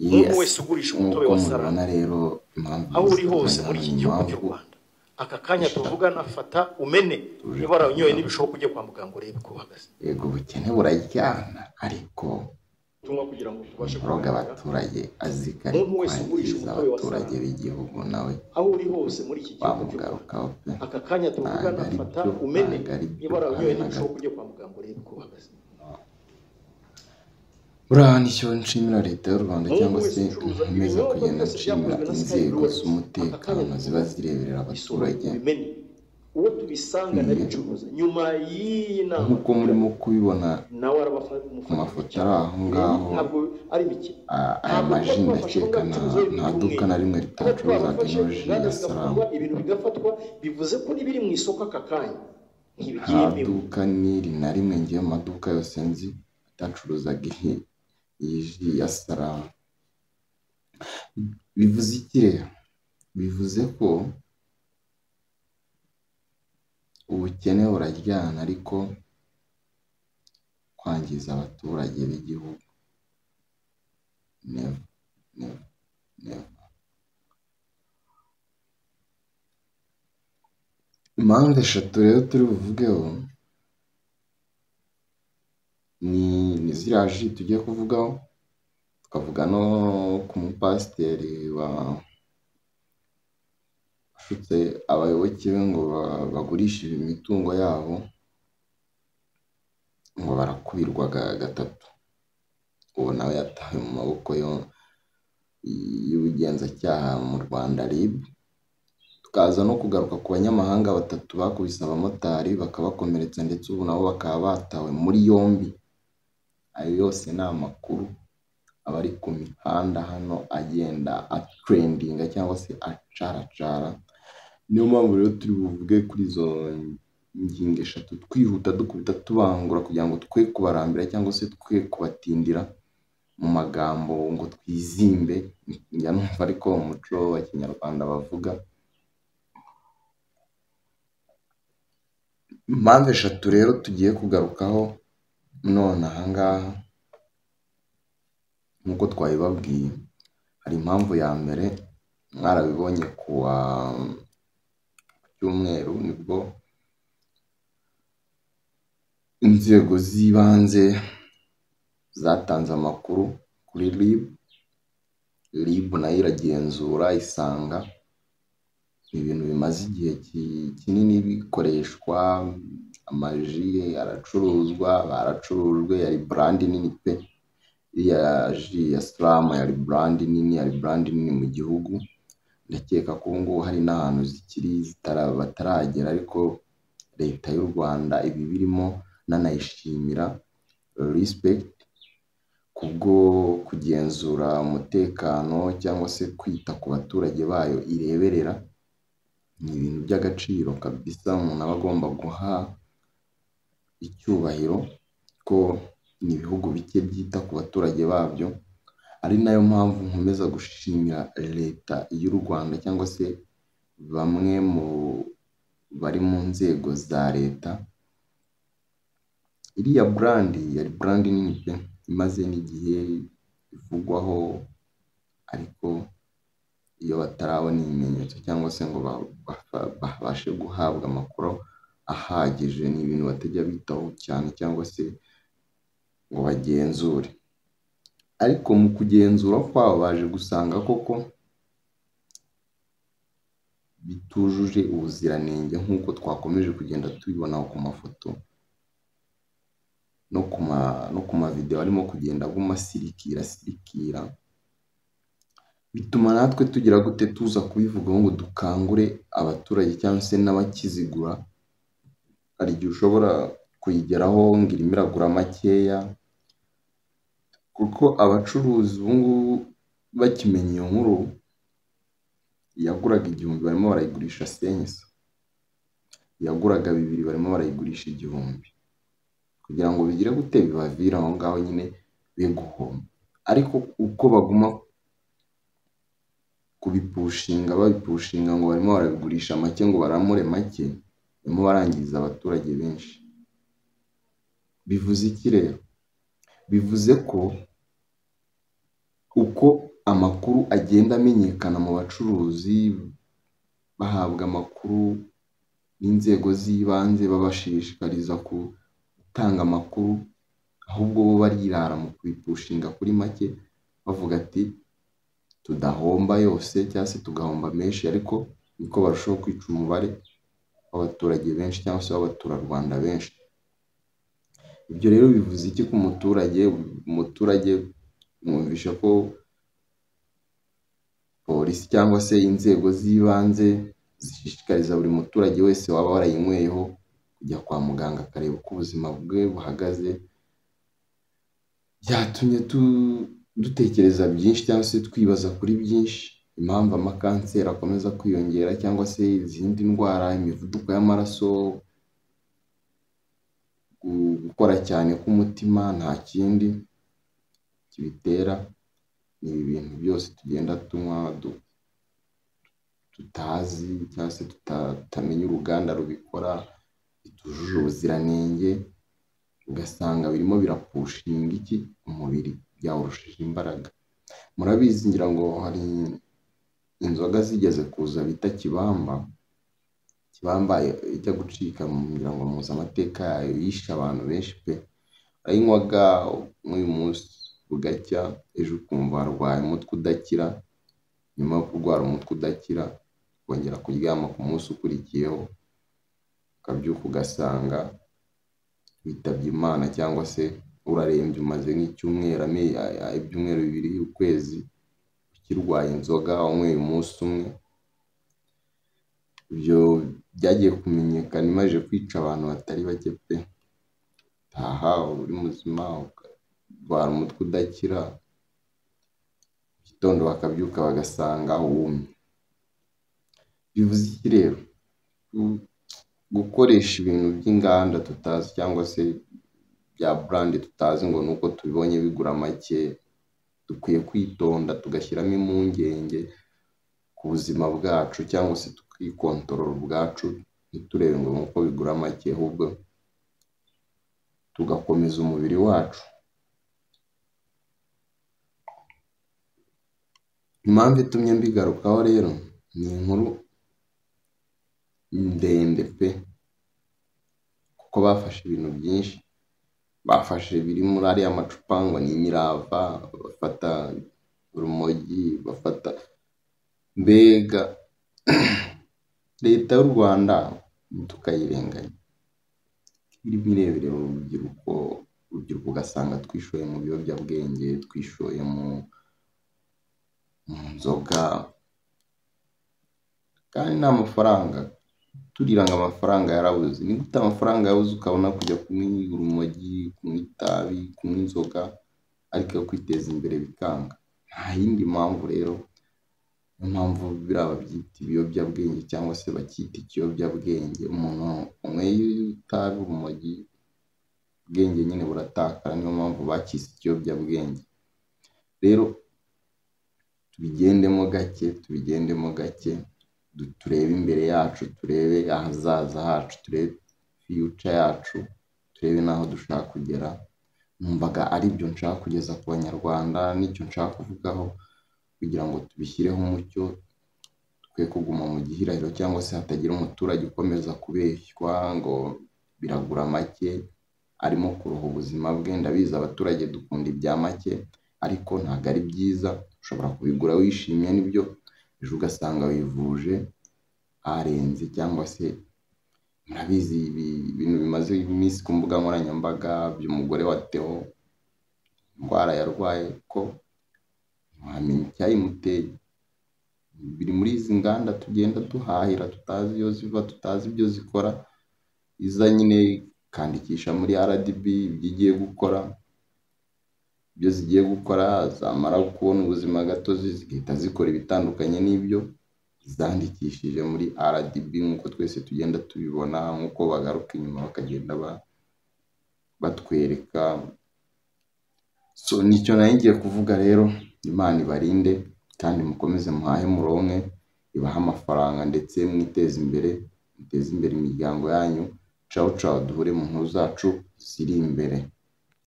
umuntu wese ugurisha umutobe wa Sarama rero impamvu aho uri hose muri iki gihugu cy'u Rwanda aka kanya tuvugana fata umene niba waranyoye n'ibishoboka ujye kwa muganga urebe ko uhagaze. Yego ubukene burajyana ariko tumwa kugira ngo tubashe kuroga abaturage azikari kwangiza abaturage b'igihugu nawe aho uri hose muri iki gihugu cy'u Rwanda aka kanya tuvugana fata umene niba waranyoye n'ibishoboka ujye kwa muganga urebe ko uhagaze. Uriya nicyo nshimira leta y'u Rwanda cyangwa se nkomeza kugenda nshimira inzego z'umutekano ziba zireberera abaturage uwo tubisanga n'abicuruza nyuma y'iyi nama nk'uko murimo kubibona ku mafoto ari aho ngaho aya maji ndakeka nta duka na rimwe ritacuruzaga ino ji ya Sarama. ibintu bigafatwa bivuze ko n'ibiri mu isoko aka kanya nta duka n'iri na rimwe ngiye mu maduka yose nzi atacuruzaga iyi ji ya Sarama. Bivuze iki rero? Bivuze ko ubukene buraryana ariko kwangiza abaturage b'igihugu never. Impamvu eshatu rero turi buvugeho ni ziriya ji tugiye kuvugaho, tukavuga no ku mupasiteri washutse abayoboke be ngo bagurishe imitungo yabo ngo barakubirwaga gatatu, ubu nawe yatawe mu maboko y'ubugenzacyaha mu Rwanda RIB. Tukaza no kugaruka ku banyamahanga batatu bakubise abamotari bakabakomeretsa ndetse ubu nabo bakaba batawe muri yombi. Ayo yose ni amakuru aba ari ku mihanda hano agenda atrendinga cyangwa se acaracara. Niyo mpamvu rero turi buvuge kuri izo ngingo eshatu twihuta dukubita tubangura kugira ngo twe kubarambira cyangwa se twe kubatindira mu magambo ngo twizimbe. Njya numva ariko umuco wa Kinyarwanda bavuga. Impamvu eshatu rero tugiye kugarukaho none aha ngaha nk'uko twabibabwiye. Hari impamvu ya mbere mwarabibonye ku cyumweru nibwo inzego z'ibanze zatanze amakuru kuri RIB nayo iragenzura isanga ibintu bimaze igihe kinini bikoreshwa. Amaji aracuruzwa, baracurujwe, yari brand nini pe. Iriya ji ya Sarama yari brand nini, yari brand nini mu gihugu. Ndakeka ko ngo hari n'ahantu zikiri bataragera, ariko leta y'u Rwanda ibi birimo nanayishimira respect kubwo kugenzura umutekano cyangwa se kwita ku baturage bayo ireberera. Ni ibintu by'agaciro kabisa umuntu aba agomba guha icyubahiro ko ni ibihugu bike byita ku baturage babyo. Ari nayo mpamvu nkomeza gushimira leta y'u Rwanda cyangwa se bamwe mu bari mu nzego za leta. Iriya brand yari brand nini pe, imaze n'igihe ivugwaho, ariko iyo batarabona ibimenyetso cyangwa se ngo babashe guhabwa amakuru ahagije, ni ibintu batajya bitaho cyane cyangwa se ngo bagenzure. Ariko mu kugenzura kwabo baje gusanga koko bitujuje ubuziranenge nk'uko twakomeje kugenda tubibona ku mafoto no ku mavideo arimo kugenda aguma sirikira. Bituma natwe tugira gute tuza kubivugaho ngo dukangure abaturage cyangwa se n'abakizigura. Hari igihe ushobora kuyigeraho ngo irimo iragura makeya, kuko abacuruzi ubu ngubu bakimenya iyo nkuru, yaguraga 1000 barimo barayigurisha 500, yaguraga 2 barimo barayigurisha 1000, kugira ngo bigire gute bibavira aho ngaho nyine be guhomba. Ariko uko baguma babipushinga ngo barimo barabigurisha make ngo baramure make, barimo barangiza abaturage benshi. Bivuze iki rero? Bivuze ko uko amakuru agenda amenyekana mu bacuruzi, bahabwa amakuru n'inzego z'ibanze babashishikariza gutanga amakuru, ahubwo bo barirara mu kubipushinga kuri make, bavuga ati tudahomba yose cyangwa se tugahomba menshi, ariko niko barushaho kwica umubare w'abaturage benshi cyangwa se w'abaturarwanda benshi. Ibyo rero bivuze iki ku muturage? Umuturage mwumvisha ko polisi cyangwa se inzego z'ibanze zishishikariza buri muturage wese waba warayinyweyeho kujya kwa muganga akareba uko ubuzima bwe buhagaze. Byatumye dutekereza byinshi cyangwa se twibaza kuri byinshi, impamvu amakanseri akomeza kwiyongera cyangwa se izindi ndwara, imivuduko y'amaraso, gukora cyane k'umutima, nta kindi kibitera. Ni ibi bintu byose tugenda tunywa tutazi cyangwa se tutamenya uruganda rubikora, bitujuje ubuziranenge, ugasanga birimo birapushinga iki umubiri, byawurushije imbaraga. Murabizi ngira ngo hari inzoga zigeze kuza bita Kibamba. Kibamba ijya gucika ngira ngo muzi amateka yayo, yishe abantu benshi pe. Ayinywaga nk'uyu munsi bugacya, ejo ukumva warwaye umutwe udakira, nyuma yo kurwara umutwe udakira ukongera kuryama ku munsi ukurikiyeho, ukabyuka ugasanga witabye Imana cyangwa se urarembye, umaze nk'icyumweru, ibyumweru 2, ukwezi ukirwaye inzoga wanyweye umunsi umwe. Ibyo byagiye kumenyekana, imaze kwica abantu batari bake pe. Taha uri muzima ukarwara umutwe udakira, igitondo bakabyuka bagasanga wumye. Bivuze iki rero? Gukoresha ibintu by'inganda tutazi cyangwa se bya brand tutazi ngo nuko tubibonye bigura make, dukwiye kwitonda tugashyiramo impungenge ku buzima bwacu cyangwa se tukikontorora ubwacu, ntiturebe ngo nuko bigura make, ahubwo tugakomeza umubiri wacu. Impamvu itumye mbigarukaho rero ni inkuru ndende pe, kuko bafashe ibintu byinshi, bafashe biri muri ariya macupa ngo ni imirava, bafata urumogi, bafata mbega leta y'u Rwanda tukayirenganya. Irimo ireberera urubyiruko ugasanga twishoye mu biyobyabwenge, twishoye mu nzoga, kandi nta mafaranga. Turira ngo amafaranga yarabuze. Ni gute amafaranga yabuze ukabona kujya kunywa urumogi, kunywa itabi, kunywa inzoga, ariko yo kwiteza imbere bikanga? Nta yindi mpamvu rero. Niyo mpamvu biriya babyita ibiyobyabwenge cyangwa se bakita ikiyobyabwenge. Umuntu unyweye itabi, urumogi, ubwenge nyine buratakara, niyo mpamvu bakise ikiyobyabwenge. Rero tubigendemo gake, turebe imbere yacu, turebe ahazaza hacu, turebe future yacu, turebe n'aho dushaka kugera. Numvaga ari byo nshaka kugeza ku banyarwanda, nicyo nshaka kuvugaho, kugira ngo tubishyireho umucyo, twe kuguma mu gihirahiro cyangwa se hatagira umuturage ukomeza kubeshywa ngo biragura make, arimo kuroha ubuzima bwe. Ndabizi abaturage dukunda ibya make, ariko ntabwo ari byiza. Ushobora kubigura wishimye nibyo, ejo ugasanga wivuje arenze. Cyangwa se murabizi ibintu bimaze iminsi ku mbuga nkoranyambaga by'umugore wa Theo, indwara yarwaye ko ntiwamenya icyayimuteye. Biri muri izi nganda tugenda duhahira, tutazi iyo ziva, tutazi ibyo zikora. Iza nyine ikandikisha muri RDB ibyo igiye gukora, ibyo zigiye gukora, zamara kubona ubuzima gatozi zigahita zikora ibitandukanye n'ibyo zandikishije muri RDB, nk'uko twese tugenda tubibona, nk'uko bagaruka inyuma bakagenda batwereka. So nicyo nari ngiye kuvuga rero. Imana ibarinde kandi mukomeze muhahe muronke, ibaha amafaranga ndetse mwiteze imbere, muteze imbere imiryango yanyu. Ciao ciao, duhure mu nkuru zacu ziri imbere.